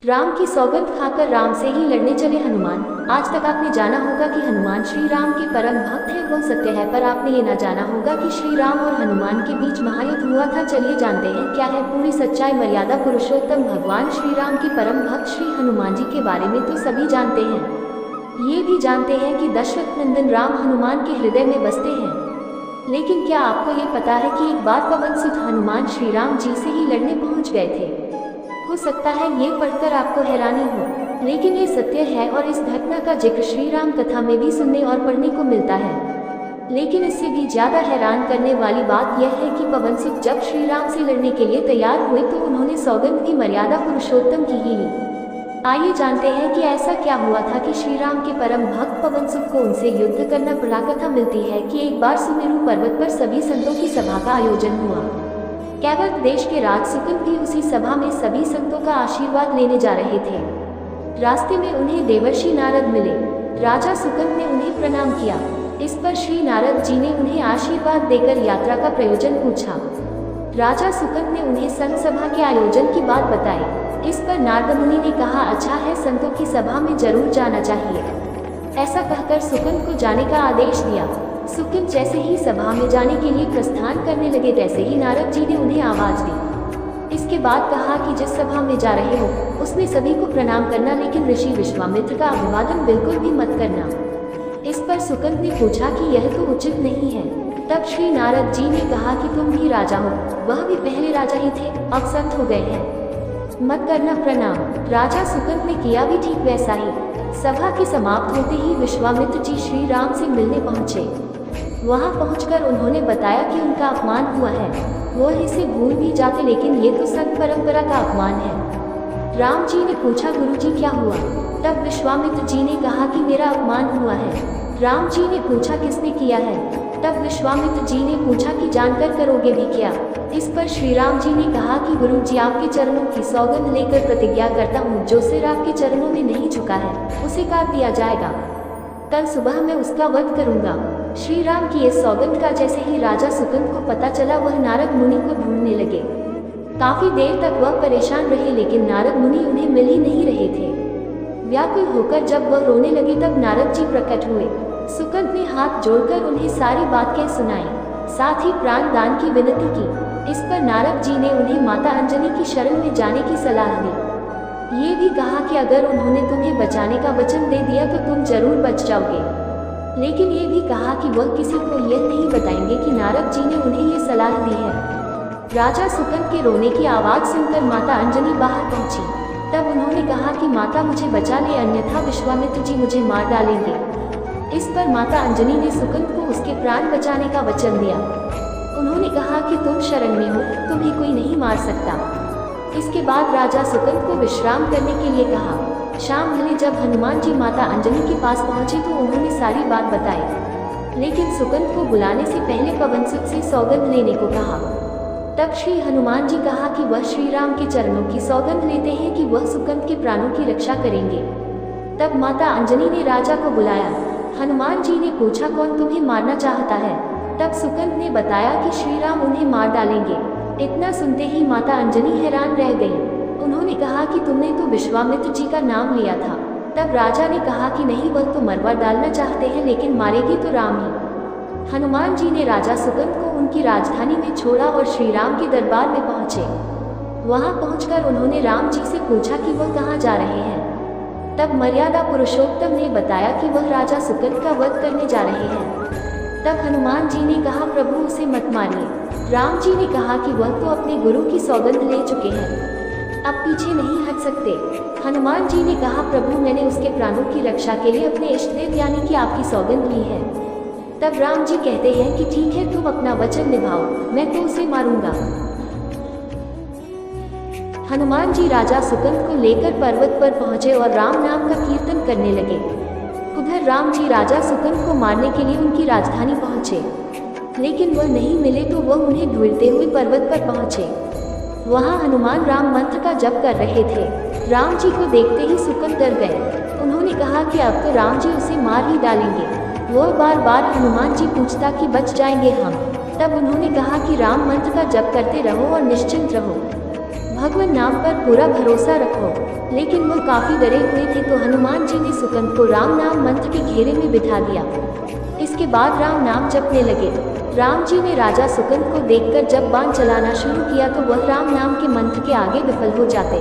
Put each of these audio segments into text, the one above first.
राम की सौगंध खाकर राम से ही लड़ने चले हनुमान। आज तक आपने जाना होगा कि हनुमान श्री राम के परम भक्त हैं, वो सत्य है, पर आपने ये ना जाना होगा कि श्री राम और हनुमान के बीच महायुद्ध हुआ था। चलिए जानते हैं क्या है पूरी सच्चाई। मर्यादा पुरुषोत्तम भगवान श्री राम के परम भक्त श्री हनुमान जी के बारे में तो सभी जानते हैं, ये भी जानते हैं कि दशरथ नंदन राम हनुमान के हृदय में बसते हैं। लेकिन क्या आपको ये पता है कि एक बार पवन सुत हनुमान श्री राम जी से ही लड़ने पहुंच गए थे। हो सकता है ये पढ़कर आपको हैरानी हो, लेकिन ये सत्य है और इस घटना का जिक्र श्री राम कथा में भी सुनने और पढ़ने को मिलता है। लेकिन इससे भी ज्यादा हैरान करने वाली बात यह है कि पवन सुत जब श्री राम से लड़ने के लिए तैयार हुए तो उन्होंने सौगंध भी मर्यादा पुरुषोत्तम की ही ली। आइए जानते हैं कि ऐसा क्या हुआ था कि श्री राम के परम भक्त पवन सुत को उनसे युद्ध करना पड़ा। कथा मिलती है कि एक बार सुमेरु पर्वत पर सभी संतों की सभा का आयोजन हुआ। कैवट देश के राज सुकंद भी उसी सभा में सभी संतों का आशीर्वाद लेने जा रहे थे। रास्ते में उन्हें देवर्षि नारद मिले। राजा सुकंद ने उन्हें प्रणाम किया। इस पर श्री नारद जी ने उन्हें आशीर्वाद देकर यात्रा का प्रयोजन पूछा। राजा सुकंद ने उन्हें संत सभा के आयोजन की बात बताई। इस पर नारद मुनि ने कहा, अच्छा है, संतों की सभा में जरूर जाना चाहिए। ऐसा कहकर सुकंद को जाने का आदेश दिया। सुकंद जैसे ही सभा में जाने के लिए प्रस्थान करने लगे तैसे ही नारद जी ने उन्हें आवाज दी। इसके बाद कहा कि जिस सभा में जा रहे हो उसमें सभी को प्रणाम करना, लेकिन ऋषि विश्वामित्र का अभिवादन बिल्कुल भी मत करना। इस पर सुकंद ने पूछा कि यह तो उचित नहीं है। तब श्री नारद जी ने कहा कि तुम भी राजा हो, वह भी पहले राजा ही थे, अब संत हो गए हैं, मत करना प्रणाम। राजा सुकंद ने किया भी ठीक वैसा ही। सभा के समाप्त होते ही विश्वामित्र जी श्री राम से मिलने पहुंचे। वहां पहुंचकर उन्होंने बताया कि उनका अपमान हुआ है। वो इसे भूल भी जाते, लेकिन ये तो संत परंपरा का अपमान है। राम जी ने पूछा, गुरु जी क्या हुआ? तब विश्वामित्र जी ने कहा कि मेरा अपमान हुआ है। राम जी ने पूछा, किसने किया है? तब विश्वामित्र जी ने पूछा कि जानकर करोगे भी क्या? इस पर श्री राम जी ने कहा कि गुरु जी, आपके चरणों की सौगंध लेकर प्रतिज्ञा करता हूँ, जो सिर आपके चरणों में नहीं झुका है उसे काट दिया जाएगा। कल सुबह मैं उसका वध करूंगा। श्री राम की इस सौगंध का जैसे ही राजा सुकंद को पता चला, वह नारद मुनि को ढूंढने लगे। काफी देर तक वह परेशान रहे, लेकिन नारद मुनि उन्हें मिल ही नहीं रहे थे। व्याकुल होकर जब वह रोने लगे तब नारद जी प्रकट हुए। सुकंद ने हाथ जोड़कर उन्हें सारी बात कह सुनाई, साथ ही प्राण दान की विनती की। इस पर नारद जी ने उन्हें माता अंजनी की शरण में जाने की सलाह दी। ये भी कहा कि अगर उन्होंने तुम्हें बचाने का वचन दे दिया तो तुम जरूर बच जाओगे, लेकिन ये भी कहा कि वह किसी को यह नहीं बताएंगे कि नारद जी ने उन्हें ये सलाह दी है। राजा सुकंद के रोने की आवाज सुनकर माता अंजनी बाहर पहुंची। तब उन्होंने कहा कि माता, मुझे बचा ले, अन्यथा विश्वामित्र जी मुझे मार डालेंगे। इस पर माता अंजनी ने सुकंद को उसके प्राण बचाने का वचन दिया। उन्होंने कहा कि तुम शरण में हो, तुम्हें कोई नहीं मार सकता। इसके बाद राजा सुकंद को विश्राम करने के लिए कहा। शाम ढले जब हनुमान जी माता अंजनी के पास पहुंचे तो उन्होंने सारी बात बताई, लेकिन सुकंद को बुलाने से पहले पवन सुत से सौगंध लेने को कहा। तब श्री हनुमान जी कहा कि वह श्री राम के चरणों की सौगंध लेते हैं कि वह सुकंद के प्राणों की रक्षा करेंगे। तब माता अंजनी ने राजा को बुलाया। हनुमान जी ने पूछा, कौन तुम्हें मारना चाहता है? तब सुकंद ने बताया कि श्री राम उन्हें मार डालेंगे। इतना सुनते ही माता अंजनी हैरान रह गई। उन्होंने कहा कि तुमने तो विश्वामित्र जी का नाम लिया था। तब राजा ने कहा कि नहीं, वह तो मरवा डालना चाहते हैं, लेकिन मारेगी तो राम ही। हनुमान जी ने राजा सुकंद को उनकी राजधानी में छोड़ा और श्री राम के दरबार में पहुंचे। वहां पहुंचकर उन्होंने राम जी से पूछा कि वह कहाँ जा रहे हैं। तब मर्यादा पुरुषोत्तम ने बताया कि वह राजा सुकंद का वध करने जा रहे हैं। तब हनुमान जी ने कहा, प्रभु उसे मत मारिए। राम जी ने कहा कि वह तो अपने गुरु की सौगंध ले चुके हैं, अब पीछे नहीं हट सकते। हनुमान जी ने कहा, प्रभु मैंने उसके प्राणों की रक्षा के लिए अपने इष्टदेव यानी कि आपकी सौगंध ली है। तब राम जी कहते हैं कि ठीक है, तुम अपना वचन निभाओ, मैं तो उसे मारूंगा। हनुमान जी राजा सुकंद को लेकर पर्वत पर पहुंचे और राम नाम का कीर्तन करने लगे। उधर राम जी राजा सुकंद को मारने के लिए उनकी राजधानी पहुंचे, लेकिन वह नहीं मिले तो वह उन्हें ढूंढते हुए पर्वत पर पहुंचे। वहां हनुमान राम मंत्र का जप कर रहे थे। राम जी को देखते ही सुकंद डर गए। उन्होंने कहा कि अब तो राम जी उसे मार ही डालेंगे। वो बार बार हनुमान जी पूछता कि बच जाएंगे हम। तब उन्होंने कहा कि राम मंत्र का जप करते रहो और निश्चिंत रहो, भगवान नाम पर पूरा भरोसा रखो। लेकिन वो काफी डरे हुए थे, तो हनुमान जी ने सुकंद को राम नाम मंत्र के घेरे में बिठा दिया। इसके बाद राम नाम जपने लगे। राम जी ने राजा सुकंद को देखकर जब बाण चलाना शुरू किया तो वह राम नाम के मंत्र के आगे विफल हो जाते।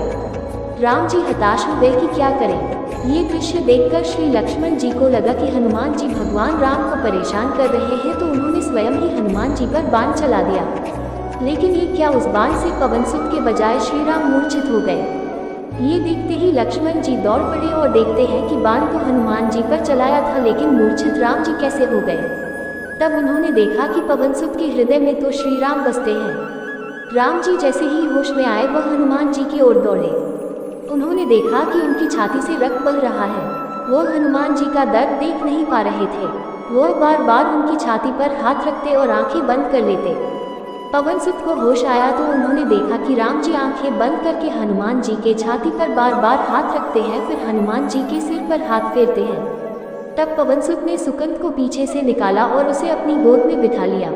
राम जी हताश हो गए कि क्या करें। ये दृश्य देखकर श्री लक्ष्मण जी को लगा कि हनुमान जी भगवान राम को परेशान कर रहे हैं, तो उन्होंने स्वयं ही हनुमान जी पर बाण चला दिया। लेकिन ये क्या, उस बाण से पवनसुत के बजाय श्री राम मूर्छित हो गए। ये देखते ही लक्ष्मण जी दौड़ पड़े और देखते हैं कि बाण तो हनुमान जी पर चलाया था, लेकिन मूर्छित राम जी कैसे हो गए। तब उन्होंने देखा कि पवनसुत के हृदय में तो श्री राम बसते हैं। राम जी जैसे ही होश में आए वह हनुमान जी की ओर दौड़े। उन्होंने देखा कि उनकी छाती से रक्त बह रहा है। वो हनुमान जी का दर्द देख नहीं पा रहे थे। वो बार बार उनकी छाती पर हाथ रखते और आंखें बंद कर लेते। पवनसुत को होश आया तो उन्होंने देखा कि राम जी आंखें बंद करके हनुमान जी के छाती पर बार बार हाथ रखते हैं, फिर हनुमान जी के सिर पर हाथ फेरते हैं। तब पवनसुत ने सुकंद को पीछे से निकाला और उसे अपनी गोद में बिठा लिया।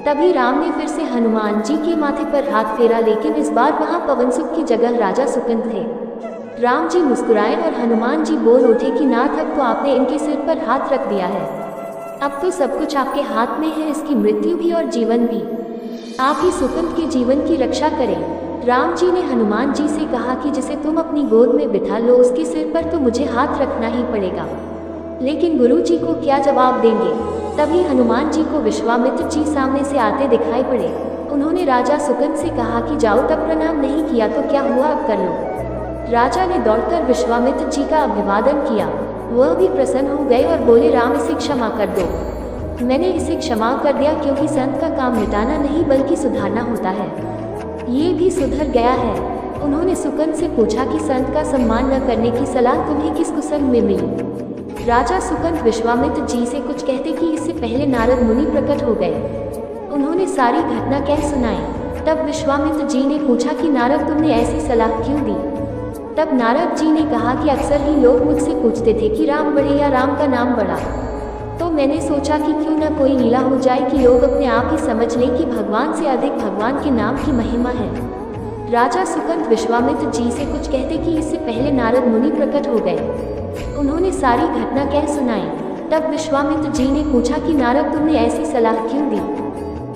तभी राम ने फिर से हनुमान जी के माथे पर हाथ फेरा, लेकिन इस बार वहां पवनसुत की जगह राजा सुकंद थे। राम जी मुस्कुराए और हनुमान जी बोल उठे कि नाथ, अब तो आपने इनके सिर पर हाथ रख दिया है। अब तो सब कुछ आपके हाथ में है, इसकी मृत्यु भी और जीवन भी। आप ही सुकंद के जीवन की रक्षा करें। राम जी ने हनुमान जी से कहा कि जिसे तुम अपनी गोद में बिठा लो उसके सिर पर तो मुझे हाथ रखना ही पड़ेगा, लेकिन गुरु जी को क्या जवाब देंगे। तभी हनुमान जी को विश्वामित्र जी सामने से आते दिखाई पड़े। उन्होंने राजा सुकंद से कहा कि जाओ, तब प्रणाम नहीं किया तो क्या हुआ, अब कर लो। राजा ने दौड़कर विश्वामित्र जी का अभिवादन किया। वह भी प्रसन्न हो गए और बोले, राम इसे क्षमा कर दो। मैंने इसे क्षमा कर दिया, क्योंकि संत का काम मिटाना नहीं बल्कि सुधारना होता है। ये भी सुधर गया है। उन्होंने सुकंद से पूछा कि संत का सम्मान न करने की सलाह तुम्हें किस कुसंग में मिली। राजा सुकंद विश्वामित्र जी से कुछ कहते कि इससे पहले नारद मुनि प्रकट हो गए। उन्होंने सारी घटना कह सुनाई। तब विश्वामित्र जी ने पूछा कि नारद, तुमने ऐसी सलाह क्यों दी। तब नारद जी ने कहा कि अक्सर ही लोग मुझसे पूछते थे कि राम बड़े या राम का नाम बड़ा, तो मैंने सोचा कि क्यों न कोई लीला हो जाए कि लोग अपने आप ही समझ लें कि भगवान से अधिक भगवान के नाम की महिमा है। राजा सुकंद विश्वामित्र जी से कुछ कहते कि इससे पहले नारद मुनि प्रकट हो गए। उन्होंने सारी घटना कह सुनाई। तब विश्वामित्र जी ने पूछा कि नारद, तुमने ऐसी सलाह क्यों दी।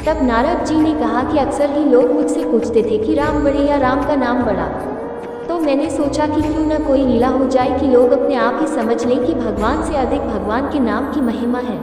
तब नारद जी ने कहा कि अक्सर ही लोग मुझसे पूछते थे कि राम बड़े या राम का नाम बड़ा, तो मैंने सोचा कि क्यों न कोई लीला हो जाए कि लोग अपने आप ही समझ लें कि भगवान से अधिक भगवान के नाम की महिमा है।